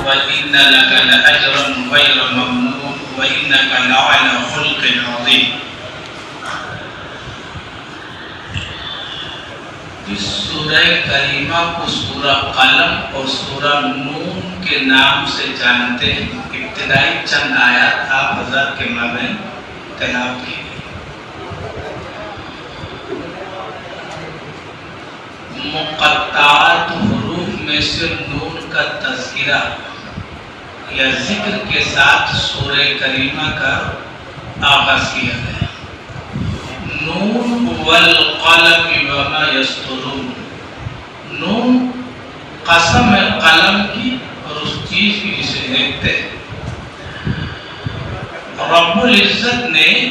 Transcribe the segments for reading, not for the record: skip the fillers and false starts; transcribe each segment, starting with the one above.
وَإِنَّ لَكَ لَأَجْرًا غَيْرَ مَمْنُونٍ وَإِنَّكَ لَعَلَى خُلُقٍ عَظِيمٍ۔ اس سورہ کریمہ کو سورہ قلم اور سورہ نون کے نام سے جانتے ہیں۔ ابتدائی چند آیات آپ حضرات کے مابین تلاوت کی۔ مقطعات حروف میں سے نون کا تذکرہ یا ذکر کے ساتھ سورہ کریمہ کا آغاز کیا گیا۔ نون والقلم وما یسطرون، نون قسم ہے قلم کی اور اس چیز کی جسے لکھتے ہیں۔ رب العزت نے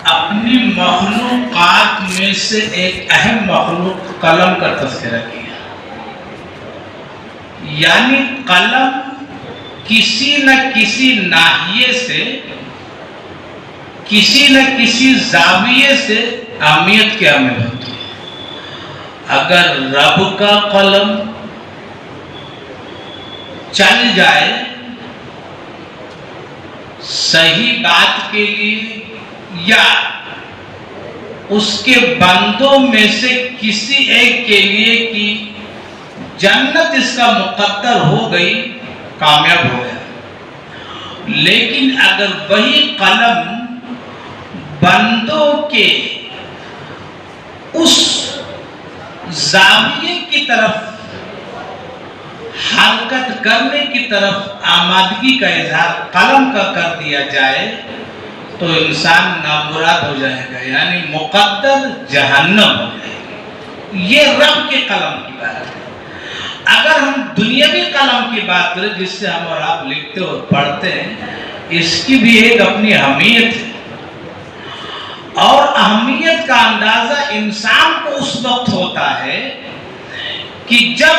اپنی مخلوقات میں سے ایک اہم مخلوق قلم کا تذکرہ کیا، یعنی قلم کسی نہ کسی ناحیے سے، کسی نہ کسی زاویے سے اہمیت کے حامل ہوتی ہے۔ اگر رب کا قلم چل جائے صحیح بات کے لیے یا اس کے بندوں میں سے کسی ایک کے لیے کہ جنت اس کا مقدر ہو گئی، کامیاب ہو گیا۔ لیکن اگر وہی قلم بندوں کے اس زاویے کی طرف حرکت کرنے کی طرف آمادگی کا اظہار قلم کا کر دیا جائے تو انسان نامراد ہو جائے گا، یعنی مقدر جہنم ہو جائے گا۔ یہ رب کے قلم کی بات ہے۔ اگر ہم دنیاوی قلم کی بات کریں جس سے ہم اور آپ لکھتے اور پڑھتے ہیں، اس کی بھی ایک اپنی اہمیت ہے، اور اہمیت کا اندازہ انسان کو اس وقت ہوتا ہے کہ جب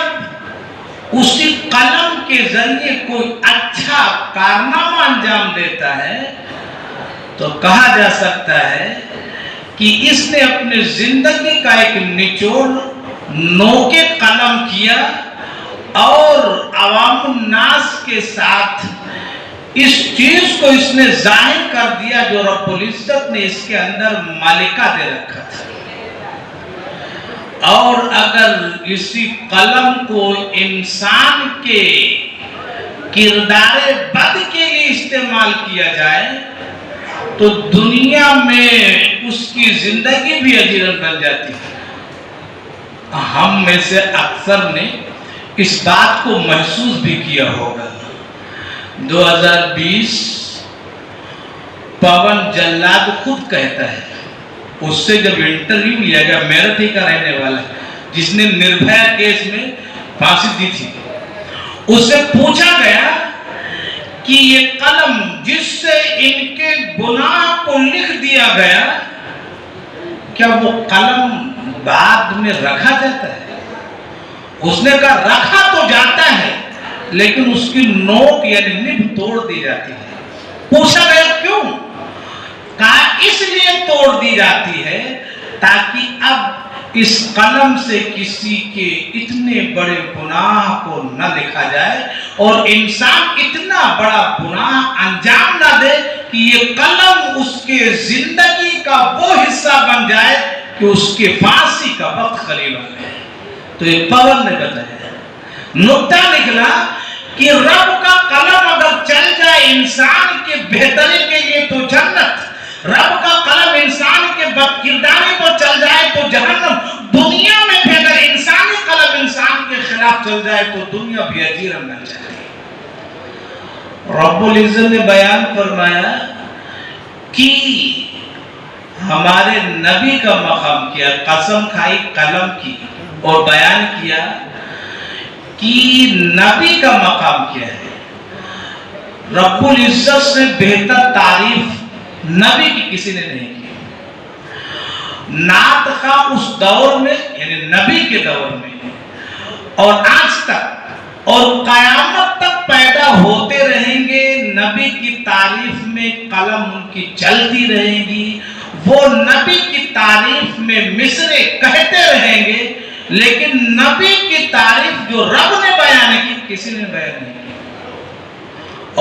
اسی قلم کے ذریعے کوئی اچھا کارنامہ انجام دیتا ہے تو کہا جا سکتا ہے کہ اس نے اپنی زندگی کا ایک نچوڑ نوکے قلم کیا اور عوام الناس کے ساتھ اس چیز کو اس نے ظاہر کر دیا جو رب العزت نے اس کے اندر ملکہ دے رکھا تھا۔ اور اگر اسی قلم کو انسان کے کردار بد کے لیے استعمال کیا جائے تو دنیا میں اس کی زندگی بھی اجیرن بن جاتی ہے۔ ہم میں سے اکثر نے اس بات کو محسوس بھی کیا ہوگا۔ 2020 پون جلاد خود کہتا ہے، اس سے جب انٹرویو لیا گیا، میرٹھ ہی کا رہنے والا ہے جس نے نربھیا کیس میں پھانسی دی تھی، اس سے پوچھا گیا کہ یہ قلم جس سے ان کے گناہ کو لکھ دیا گیا، کیا وہ قلم بعد میں رکھا جاتا ہے؟ اس نے کہا رکھا تو جاتا ہے لیکن اس کی نوک یعنی نب توڑ دی جاتی ہے۔ پوچھا گیا کیوں؟ کہا اس لیے توڑ دی جاتی ہے تاکہ اب اس قلم سے کسی کے اتنے بڑے گناہ کو نہ لکھا جائے اور انسان اتنا بڑا گناہ انجام نہ دے کہ یہ قلم اس کے زندگی کا وہ حصہ بن جائے کہ اس کے پھانسی کا وقت قریب آ گئے۔ تو یہ پون نے بتایا، نکتہ نکلا کہ رب کا قلم اگر چل جائے انسان کے بہتری کے لیے تو جنت، رب کا قلم انسان کے بد کرداری کو چل جائے تو جہنم، دنیا میں بھی اگر انسانی قلم انسان کے خلاف چل جائے تو دنیا بھی اجیرن بن جائے۔ رب العزت نے بیان فرمایا کہ ہمارے نبی کا مقام کیا، قسم کھائی قلم کی اور بیان کیا کہ نبی کا مقام کیا ہے۔ رب العزت سے بہتر تعریف نبی کی کسی نے نہیں کی۔ نعت خواہ اس دور میں یعنی نبی کے دور میں اور آج تک اور قیامت تک پیدا ہوتے رہیں گے، نبی کی تعریف میں قلم ان کی چلتی رہے گی، وہ نبی کی تعریف میں مصرے کہتے رہیں گے، لیکن نبی کی تعریف جو رب نے بیان کی کسی نے بیان نہیں کی۔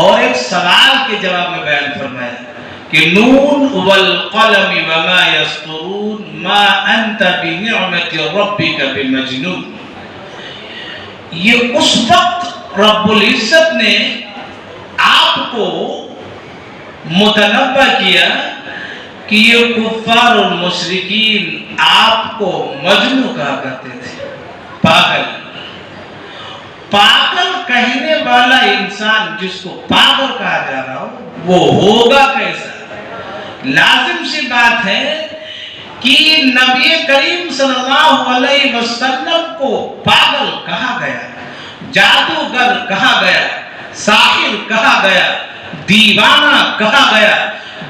اور ایک سوال کے جواب میں بیان فرمایا کہ نون والقلم وما یسطرون ما انت بنعمت ربک بمجنون۔ یہ اس وقت رب العزت نے آپ کو متنبہ کیا کہ یہ کفار اور مشرکین آپ کو مجنون کہا کرتے تھے، پاگل۔ پاگل کہنے والا انسان جس کو پاگل کہا جا رہا ہو وہ ہوگا کیسا؟ لازم سی بات ہے کہ نبی کریم صلی اللہ علیہ وسلم کو پاگل کہا گیا، جادوگر کہا گیا، ساحر کہا گیا، دیوانہ کہا گیا،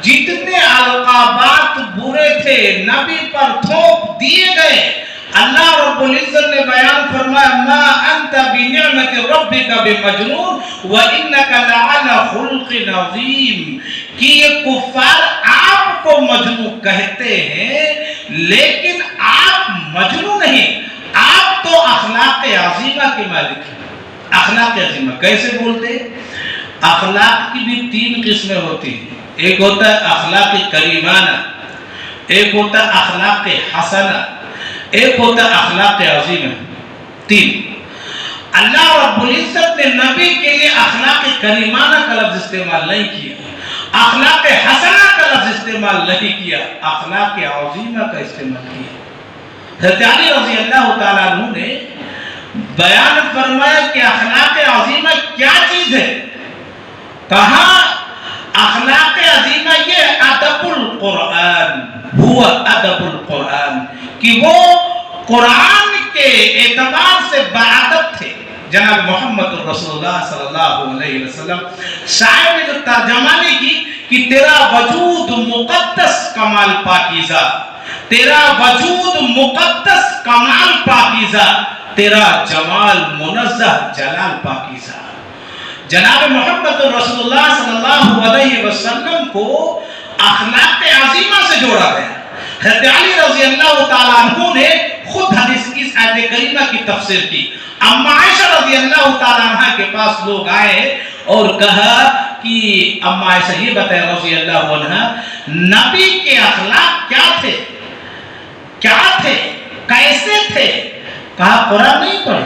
جتنے القابات برے تھے نبی پر تھوپ دیے گئے۔ اللہ رب العزت نے بیان فرمایا ما انت بنعمت ربک بمجنون وانک لعلی خلق عظیم، کہ یہ کفار آپ کو مجنون کہتے ہیں لیکن آپ مجنون نہیں، آپ تو اخلاق عظیمہ کے مالک ہیں۔ اخلاق عظیمہ کیسے بولتے؟ اخلاق کی بھی تین قسمیں ہوتی ہیں، ایک ہوتا ہے اخلاق کریمانہ، ایک ہوتا ہے اخلاق حسنہ، ایک ہوتا ہے اخلاق عظیمہ۔ تین۔ اللہ رب العزت نے نبی کے لیے اخلاق کریمانہ کا لفظ استعمال نہیں کیا، اخلاق حسنہ کا لفظ استعمال نہیں کیا، اخلاق عظیمہ کا استعمال کیا۔ حضرت علی رضی اللہ تعالیٰ عنہ نے بیان فرمایا کہ اخلاق عظیمہ کیا چیز ہے؟ کہا اخلاق عظیمہ یہ ادب القرآن، ہوا ادب القرآن، کہ وہ قرآن کے اعتبار سے باادب تھے۔ جناب محمد رسول اللہ صلی اللہ علیہ وسلم شاعر نے جو ترجمہ نے کی کہ تیرا وجود مقدس کمال پاکیزہ، تیرا وجود مقدس کمال پاکیزہ، تیرا جمال منزہ جلال پاکیزہ۔ جناب محمد رسول اللہ صلی اللہ علیہ وسلم کو اخلاق عظیمہ سے جوڑا گیا۔ حضرت علی رضی اللہ تعالیٰ عنہ نے خود حدیث کی اس آیت کریمہ کی تفسیر کی۔ اما عائشہ رضی اللہ تعالیٰ عنہ کے پاس لوگ آئے اور کہا کہ اما عائشہ یہ بتائے رضی اللہ عنہ نبی کے اخلاق کیا تھے، کیا تھے، کیسے تھے؟ کہا قرآن نہیں پڑھے،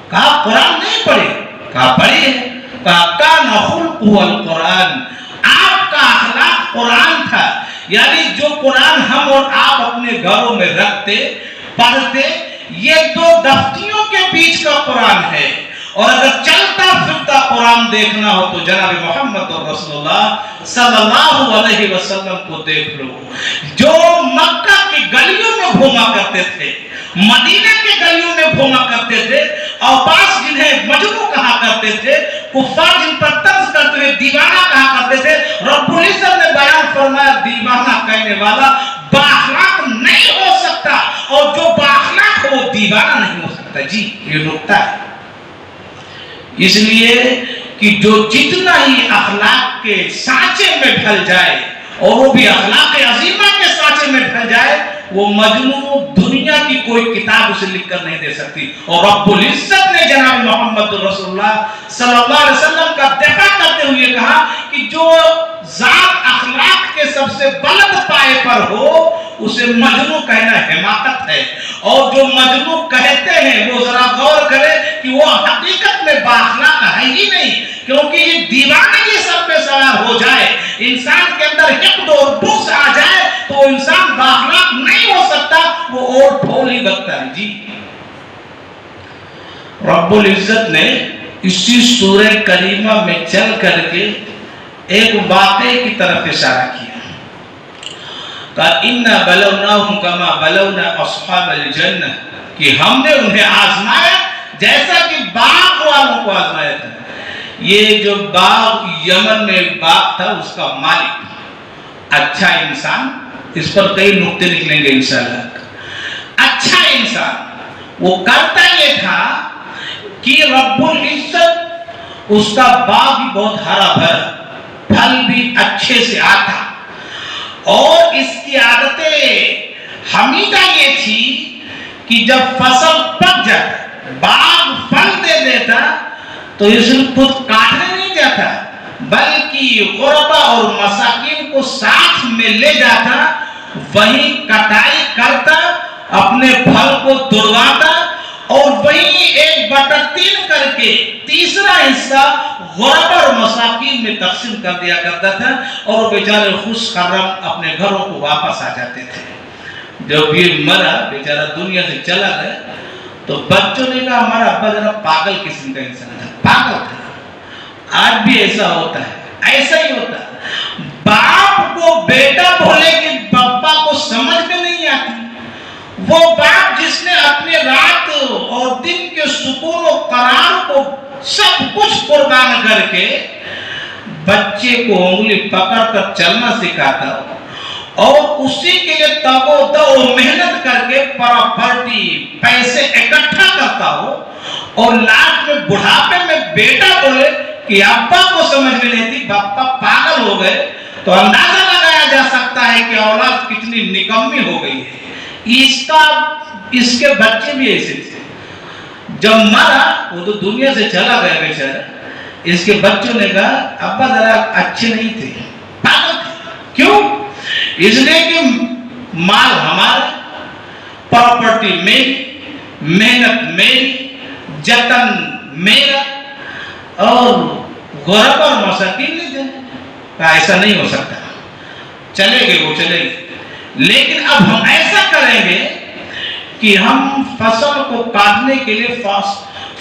کہا قرآن نہیں پڑھے، کہا پڑھے، کہا کان خلقہ القرآن، آپ کا اخلاق قرآن تھا، یعنی جو قرآن ہم اور آپ اپنے گھروں میں رکھتے پڑھتے، یہ دو دفتیوں کے بیچ کا قرآن ہے، اور اگر چلتا پھرتا قرآن دیکھنا ہو تو جناب محمد رسول اللہ صلی اللہ علیہ وسلم کو دیکھ لو، جو مکہ کی گلیوں میں گھوما کرتے تھے، مدینہ کے گلیوں میں گھوما کرتے تھے، اوپاس جنہیں مجنون کہا کرتے تھے، کفار جن پر طنز کرتے ہوئے دیوانہ کہا کرتے تھے، رب العزت نے بیان فرمایا دیوانہ کہنے والا بااخلاق نہیں ہو سکتا، اور جو بااخلاق ہو وہ دیوانہ نہیں ہو سکتا۔ جی یہ نکتہ ہے، اس لیے کہ جو جتنا ہی اخلاق کے سانچے میں ڈھل جائے اور وہ بھی اخلاق عظیمہ کے سانچے میں ڈھل جائے، وہ مجنون دنیا کی کوئی کتاب اسے لکھ کر نہیں دے سکتی۔ اور رب العزت نے جناب محمد رسول اللہ صلی اللہ علیہ وسلم کا دفاع کرتے ہوئے کہا کہ جو ذات اخلاق کے سب سے بلند پائے پر ہو اسے مجنون کہنا حماقت ہے، اور جو مجنون کہتے ہیں وہ ذرا غور کرے کہ وہ حقیقت میں بااخلاق ہے ہی نہیں، کیونکہ یہ دیوانگی سب پہ سوار ہو جائے، انسان کے اندر حقد اور بغض آ جائے تو وہ انسان بااخلاق نہیں ہو سکتا، وہ اور ڈھول ہی بکتا ہے۔ جی رب العزت نے اسی سورہ کریمہ میں چل کر کے ایک واقعے کی طرف اشارہ کیا، کہ اِنَّا بَلَوْنَاهُمْ كَمَا بَلَوْنَا أَصْحَابَ الْجَنَّةِ، کہ ہم نے انہیں آزمایا جیسا کہ باغ والوں کو آزمایا تھا۔ یہ جو باغ یمن میں باغ تھا اس کا مالک اچھا انسان، اس پر کئی نقطے نکلیں گے انشاءاللہ۔ اچھا انسان وہ کرتا یہ تھا کہ رب العزت اس کا باغ بھی بہت ہرا بھرا، پھل بھی اچھے سے آتا، اور اس کی عادتیں حمیدہ یہ تھی کہ جب فصل پک جاتا، باغ پھل دے دیتا، تو اس نے خود کاٹنے نہیں جاتا بلکہ غربا اور مساکین کو ساتھ میں لے جاتا، وہیں کٹائی کرتا، اپنے پھل کو توڑواتا، اور وہیں 1/3 کر کے تیسرا حصہ غربا اور مساکین میں تقسیم کر دیا کرتا تھا، اور وہ بیچارے خوش خرم اپنے گھروں کو واپس آ جاتے تھے۔ جب یہ مرا، بیچارہ دنیا سے چلا گیا، تو بچوں نے کہا ہمارا ابا ذرا پاگل قسم کا انسان تھا، پاگل تھا۔ آج بھی ایسا ہوتا ہے، ایسا ہی ہوتا ہے۔ باپ کو بیٹا بولے کہ پپا کو سمجھ میں نہیں آتی، وہ باپ جس نے اپنے رات اور دن کے سکون و قرار کو سب کچھ قربان کر کے بچے کو انگلی پکڑ کر چلنا سکھاتا ہو، اور اسی کے لیے تگ و دو محنت کر کے پراپرٹی پیسے اکٹھا کرتا ہو، اور لاسٹ میں بڑھاپے میں بیٹا بولے کہ ابا کو سمجھ میں نہیں تھی، پاپا پاگل ہو گئے، تو اندازہ لگایا جا سکتا ہے کہ اولاد کتنی نکمی ہو گئی ہے۔ اس کے بچے بھی ایسے تھے، جب مرا وہ تو دنیا سے چلا گیا بیچارہ، اس کے بچوں نے کہا ابا ذرا اچھے نہیں تھے، پاگل تھے۔ کیوں؟ اس لیے کہ مال ہمارا، پراپرٹی میری، محنت میری، جتن میرا، اور غربا اور مساکین نہیں تھے۔ ایسا نہیں ہو سکتا، چلے گئے وہ چلے گئے، لیکن اب ہم ایسا کریں گے کہ ہم فصل کو کاٹنے کے لیے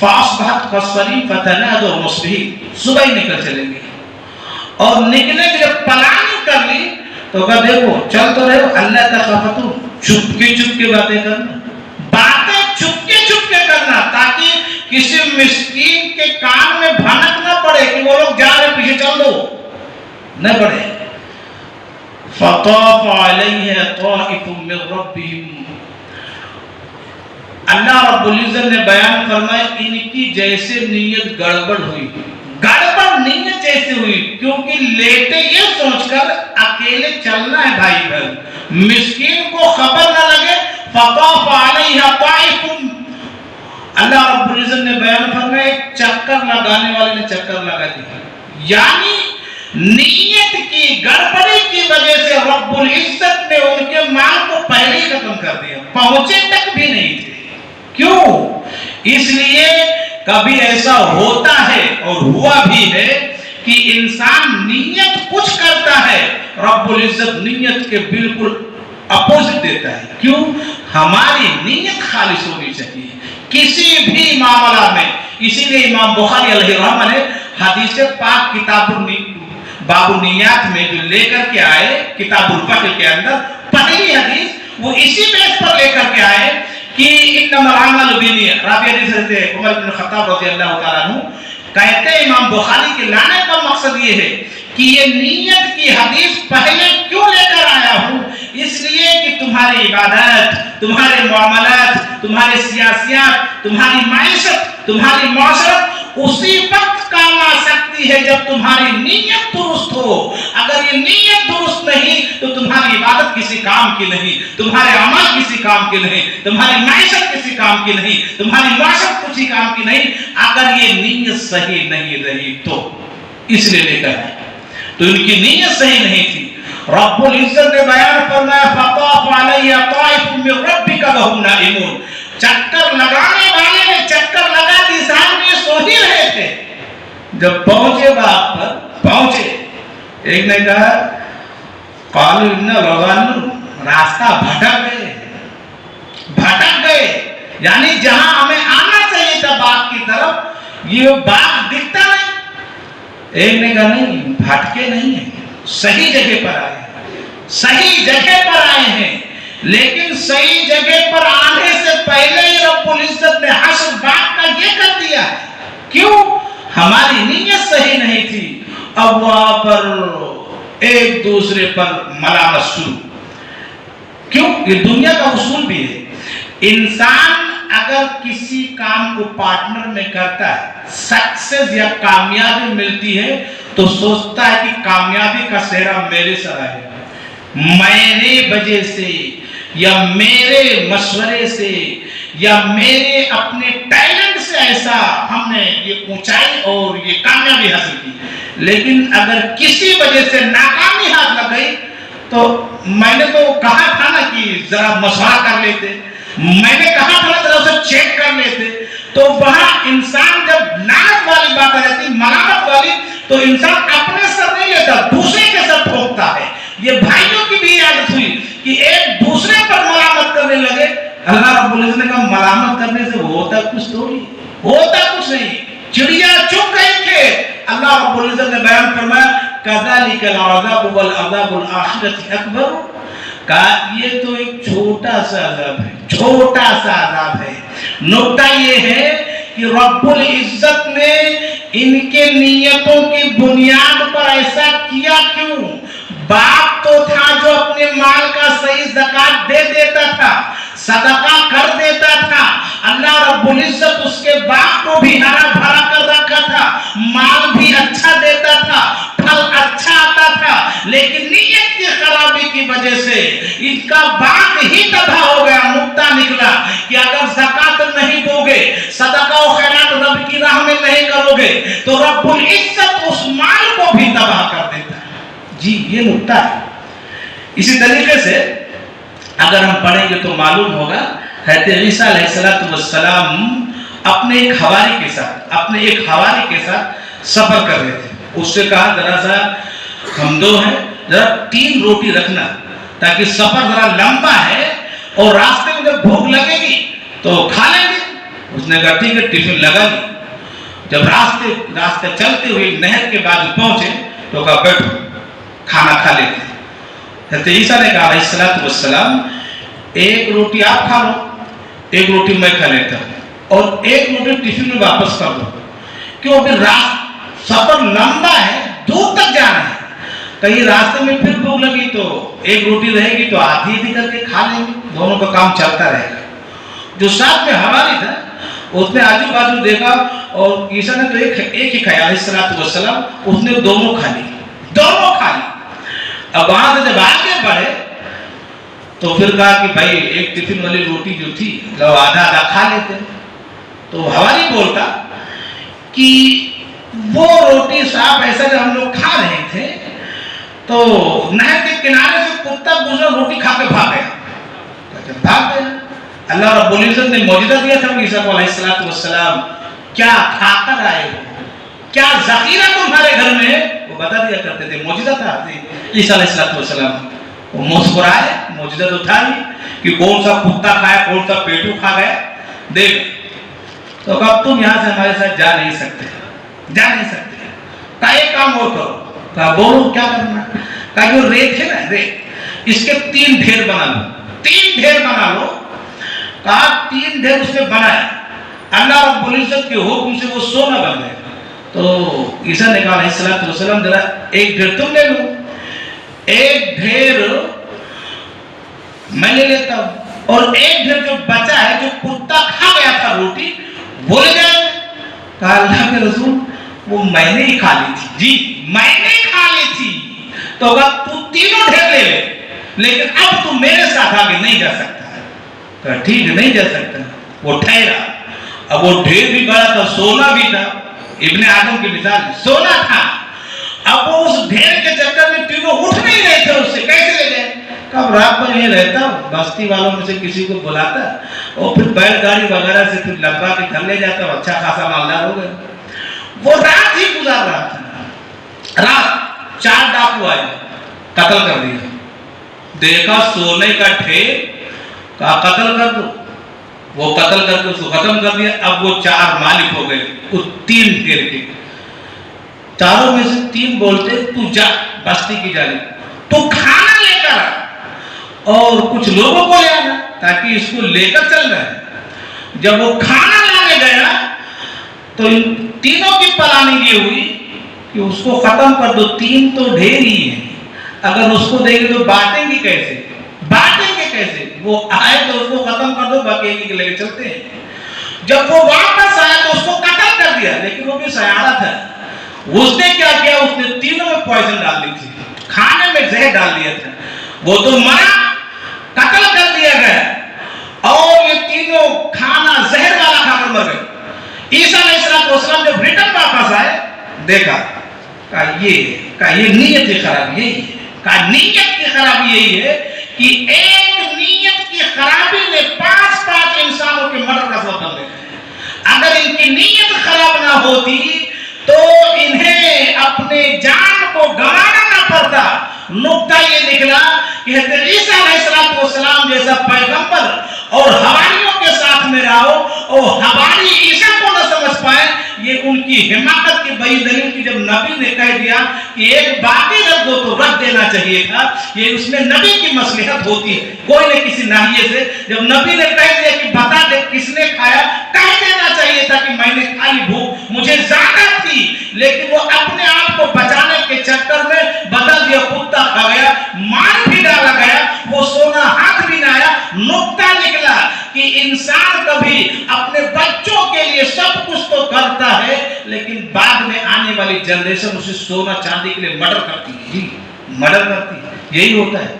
فاصبحت قصری فتناد و مصبحین، صبح ہی نکل چلیں گے، اور نکلنے کے جب پلاننگ کر لی تو کہا دیکھو چل تو رہے ہو، اللہ تخافتو، چپ کے باتیں کرنا، باتیں چپ کے کرنا، تاکہ کسی مسکین کے کان میں بھنک نہ پڑے کہ وہ لوگ جا رہے پیچھے چل دو، نہ پڑے۔ فطاف علیہ طائف من ربہم، اللہ رب العزت نے بیان فرمایا ان کی جیسے نیت گڑبڑ ہوئی، گڑبڑ نیت جیسے ہوئی، کیونکہ لیٹے یہ سوچ کر اکیلے چلنا ہے بھائی بھائی، مسکین کو خبر نہ لگے۔ فطاف علیہ طائف، اللہ رب العزت نے بیان فرمایا ایک چکر لگانے والے نے چکر لگا دیا، یعنی نیت کی گڑبڑی کی وجہ سے رب العزت نے ان کے مال کو پہلے ہی ختم کر دیا، پہنچے تک بھی نہیں تھے۔ کیوں؟ اس لیے کبھی ایسا ہوتا ہے اور ہوا بھی ہے کہ انسان نیت کچھ کرتا ہے، رب العزت نیت کے بالکل اپوزٹ دیتا ہے۔ کیوں؟ ہماری نیت خالص ہونی چاہیے کسی بھی معاملہ میں۔ اسی لیے امام بخاری علیہ الرحمہ نے حدیث پاک کتاب باب النیات میں جو لے کر کے آئے، کتاب الفقہ کے اندر پہلی حدیث وہ اسی بیس پر لے کر کے آئے کہ انما الاعمال بالنیات، راوی حدیث حضرت عمر بن خطاب رضی اللہ تعالیٰ عنہ کہتے ہیں امام بخاری کے لانے کا مقصد یہ ہے کہ یہ نیت کی حدیث پہلے کیوں لے کر آیا ہوں، اس لیے کہ تمہاری عبادات، تمہارے معاملات، تمہارے سیاسیات، تمہاری معیشت، تمہاری معاشرت اسی وقت کام آ سکتی ہے جب تمہاری نیت درست ہو۔ اگر یہ نیت درست نہیں تو تمہاری عبادت کسی کام کی نہیں، تمہارے عمل کسی کام کے نہیں، تمہاری معیشت کسی کام کی نہیں، تمہاری معاشرت کسی کام کی نہیں، اگر یہ نیت صحیح نہیں رہی تو۔ اس لیے لے کر آئے تو ان کی نیت صحیح نہیں تھی۔ رب العزت نے بیان فرمایا فطاف علیہ طائف من ربک وهم نائمون، چکر لگانے والے نے چکر لگا دی، صاحب یہ سو ہی رہے تھے۔ جب پہنچے باغ پر پہنچے، ایک نے کہا قالوا ان لضالون، راستہ بھٹک گئے، یعنی جہاں ہمیں آنا چاہیے تھا باغ کی طرف یہ باغ دکھتا نہیں۔ ایک نے کہا نہیں، بھٹکے نہیں ہیں، صحیح جگہ پر آئے ہیں، صحیح جگہ پر آئے ہیں، لیکن صحیح جگہ پر آنے سے پہلے ہی رب العزت نے حشر باغ کا یہ کر دیا۔ کیوں؟ ہماری نیت صحیح نہیں تھی۔ اب وہاں پر ایک دوسرے پر ملامت شروع۔ کیوں؟ یہ دنیا کا اصول بھی ہے، انسان اگر کسی کام کو پارٹنر میں کرتا ہے، سکسیس یا کامیابی ملتی ہے تو سوچتا ہے کہ کامیابی کا سہرا میرے سر آئے، میرے وجہ سے یا میرے مشورے سے یا میرے اپنے ٹیلنٹ سے ایسا ہم نے یہ اونچائی اور یہ کامیابی حاصل کی۔ لیکن اگر کسی وجہ سے ناکامی ہاتھ لگ گئی تو میں نے تو کہا تھا نا کہ ذرا مشورہ کر لیتے، میں نے کہا تھا نا ذرا اسے چیک کر لیتے، تو وہاں انسان جب لعنت والی بات رہتی، ملامت والی، تو انسان اپنے سر نہیں لیتا، دوسرے کے سر ٹھوکتا ہے۔ یہ بھائیوں کی بھی عادت ہوئی کہ ایک دوسرے پر ملامت کرنے لگے۔ اللہ رب العزت نے کہا ملامت کرنے سے ہوتا کچھ تھوڑی، ہوتا کچھ نہیں، چڑیا چپ گئی تھے۔ اللہ رب العزت نے بیان فرمایا کذالک العذاب والعذاب الآخرۃ اکبر، کہا یہ تو ایک چھوٹا سا عذاب ہے، چھوٹا سا عذاب ہے۔ نکتہ یہ ہے کہ رب العزت نے ان کے نیتوں کی بنیاد پر ایسا کیا کیوں؟ باپ تو تھا جو اپنے مال کا صحیح زکات دے دیتا تھا، صدقہ کر دیتا تھا، اللہ رب العزت اس کے باپ کو بھی ہرا بھرا کر رکھا تھا، مال بھی اچھا دیتا تھا، پھل اچھا آتا تھا، لیکن نیت کی خرابی کی وجہ سے ان کا باپ ہی تباہ ہو گیا۔ نکتہ نکلا کہ اگر زکات نہیں دو گے، صدقہ و خیرات رب کی راہ میں نہیں کرو گے تو رب العزت اس مال کو بھی تباہ کر دیتا ہے۔ جی یہ نکتہ ہے۔ اسی طریقے سے اگر ہم پڑھیں گے تو معلوم ہوگا حضرت عیسیٰ علیہ السلام اپنے ایک حواری کے ساتھ سفر کر رہے تھے۔ اس سے کہا ذرا سا ہم دو ہیں، ذرا 3 روٹی رکھنا تاکہ سفر ذرا لمبا ہے اور راستے میں جب بھوک لگے گی تو کھا لیں گے۔ اس نے کہا ٹھیک ہے، ٹفن لگا لی۔ جب راستے چلتے ہوئے نہر کے بعد پہنچے تو کہا بیٹھو کھانا کھا لیتے۔ حضرت عیسیٰ نے کہا علیہ السلام ایک روٹی آپ کھا لو، ایک روٹی میں کھا لیتا ہوں، اور ایک روٹی ٹفن میں واپس کر دو، کیوں کہ سفر لمبا ہے، دور تک جانا ہے، کہیں راستے میں پھر بھوک لگی تو ایک روٹی رہے گی تو آدھی کر کے کھا لیں گے، دونوں کا کام چلتا رہے گا۔ جو ساتھ میں حواری تھا اس نے آجو بازو دیکھا اور عیسیٰ نے تو ایک ہی کھایا علیہ السلام، اس نے دونوں کھا لی۔ اب وہاں سے جب آگے بڑھے تو پھر کہا کہ بھائی ایک ٹفن والی روٹی جو تھی وہ آدھا کھا لیتے۔ تو حواری بولتا کہ وہ روٹی صاحب ایسا جب ہم لوگ کھا رہے تھے تو نہر کے کنارے سے کتا گزرا روٹی کھا کے بھاگ گیا۔ اللہ رب العزت نے معجزہ دیا تھا عیسیٰ کو علیہ السلام، کیا کھا کر آئے ہو، کیا ذخیرہ تمہارے گھر میں ہے، وہ بتا دیا کرتے تھے، معجزہ تھا عیسیٰ علیہ السلام۔ وہ مسکرائے، معجزہ تو تھا ہی کہ کون سا کتا کھایا، کون سا پیٹو کھا گیا، دیکھ۔ تو کہا تم یہاں سے ہمارے ساتھ جا نہیں سکتے۔ کہا ایک کام اور کرو، کہا بولو کیا کرنا؟ کہا جو ریت ہے نا، ریت، اس کے 3 ڈھیر بنا لو۔ کہا 3 ڈھیر اس نے بنائے، اللہ رب العزت کے حکم سے وہ سونا بن گئے۔ تو عیسیٰ نے کہا علیہ السلام ذرا ایک ڈھیر تم لے لو، ایک ڈھیر میں لے لیتا ہوں، اور ایک ڈھیر جو بچا ہے جو کتا کھا گیا تھا روٹی وہ لے جائے۔ کہا اللہ کے رسول وہ میں نے ہی کھا لی تھی۔ جی میں نے کھا لی تھی۔ تو کہا تو 3 ڈھیر لے لے، لیکن اب تو میرے ساتھ آگے نہیں جا سکتا۔ کہا ٹھیک ہے نہیں جا سکتا۔ وہ ٹھہرا، اب وہ ڈھیر بھی بڑا تھا، سونا بھی تھا، ابن آدم کی مثال سونا تھا۔ اب وہ اس ڈھیر کے چکر میں تینوں اٹھ نہیں رہے تھے، اس سے کیسے لے جائے؟ کب رات بھر یہ رہتا، بستی والوں میں سے کسی کو بلاتا اور پھر بیل گاڑی وغیرہ سے پھر لگوا کے گھر لے جاتا، اچھا خاصا مالدار ہو گیا۔ وہ رات ہی گزار رہا تھا، رات 4 ڈاکو آئے، قتل کر دیا۔ دیکھا سونے کا ڈھیر، کہا قتل کر دو، وہ قتل کر کے اس کو ختم کر دیا۔ اب وہ 4 مالک ہو گئے اس 3 ڈھیر کے۔ چاروں میں سے 3 بولتے تو جا بستی کی جانب، تو کھانا لے کر آ اور کچھ لوگوں کو لے آنا تاکہ اس کو لے کر چل رہا ہے۔ جب وہ کھانا لانے گیا تو ان تینوں کی پلاننگ یہ ہوئی کہ اس کو ختم کر دو، 3 تو ڈھیر ہی ہیں، اگر اس کو دیں گے تو بانٹیں گے کیسے؟ وہ آئے تو اس کو ختم کر دو، باقی ایک لے کے چلتے ہیں۔ جب وہ واپس آیا تو اس کو قتل کر دیا، لیکن وہ بھی سیارہ تھا۔ اس نے کیا کیا؟ اس نے تینوں میں پوائزن ڈال دی تھی، کھانے میں زہر ڈال دیا تھا، وہ تو مرا، قتل کر دیا گیا، اور یہ تینوں کھانا زہر والا کھا کر مر گئے۔ عیسیٰ علیہ السلام جب ریٹرن واپس آئے، دیکھا کہ یہ نیت کی خرابی یہی ہے، کہ نیت کی خرابی یہی ہے کہ ایک نیت کی خرابی نے 5 انسانوں کے مرنے کا سبب بن گیا۔ اگر ان کی نیت خراب نہ ہوتی تو انہیں اپنے جان کو گنوانا نہ پڑتا۔ نقطہ یہ نکلا کہ حضرت عیسیٰ علیہ السلام جیسا پیغمبر اور حواریوں کے ساتھ میں رہو، اور حواری عیسیٰ کو نہ سمجھ پائے، یہ ان کی حماقت کی بڑی دلیل کی۔ جب نبی نے کہہ دیا کہ ایک باقی رکھ دو تو رکھ دینا چاہیے تھا، یہ اس میں نبی کی مصلحت ہوتی ہے، کوئی نہ کسی ناحیے سے۔ جب نبی نے کہہ دیا کہ بتا دے کس نے کھایا، کہہ دینا چاہیے تھا کہ میں نے کھائی، بھوک مجھے زیادہ تھی، لیکن وہ اپنے آپ کو بچانے کے چکر میں بدل دیا، کتا کھا گیا، مار بھی ڈالا گیا، وہ سونا ہاتھ بھی نہ آیا۔ نقطہ نکلا کہ انسان کبھی اپنے بچوں کے لیے سب کچھ تو کرتا ہے، لیکن بعد میں آنے والی جنریشن اسے سونا چاندی کے لیے مرڈر کرتی ہے، جی مرڈر کرتی ہے۔ یہی ہوتا ہے۔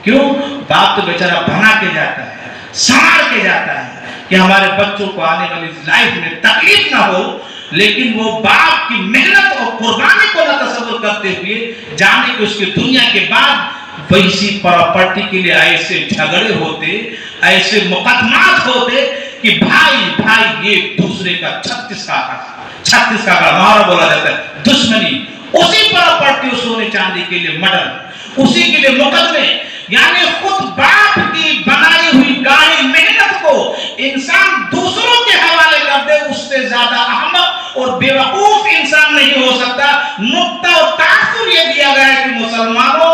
کیوں؟ باپ تو بیچارہ بنا کے جاتا ہے، سنوار کے جاتا ہے کہ ہمارے بچوں کو آنے والی لائف میں تکلیف نہ ہو، لیکن وہ باپ کی محنت اور قربانی کو نہ تصور کرتے ہوئے جانے کہ اس کی دنیا کے بعد ویسی پراپرٹی کے لیے ایسے جھگڑے ہوتے، ایسے مقدمات ہوتے کہ بھائی یہ دوسرے کا 36 کا مارا بولا جاتا ہے، دشمنی، اسی پراپرٹی سونے چاندی کے لیے مرڈر، اسی کے لیے مقدمے۔ یعنی خود باپ کی بنائی ہوئی گاڑی محنت کو انسان دوسروں کے حوالے کر دے، اس سے زیادہ احمق اور بیوقوف انسان نہیں ہو سکتا۔ نقطہ اور تاثر یہ دیا گیا ہے کہ مسلمانوں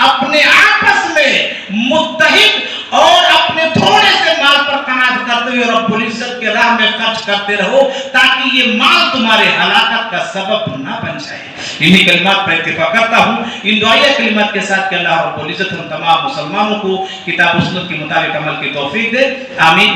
اپنے آپس میں متحد اور اپنے تھوڑے سے مال پر قناعت کرتے ہوئے رب العزت کے راہ میں خرچ کرتے رہو، تاکہ یہ مال تمہارے ہلاکت کا سبب نہ بن جائے۔ انہی کلمات پر اتفاق کرتا ہوں، ان دعائیہ کلمات کے ساتھ کہ اللہ رب العزت ہم تمام مسلمانوں کو کتاب و سنت کے مطابق عمل کی توفیق دے، آمین۔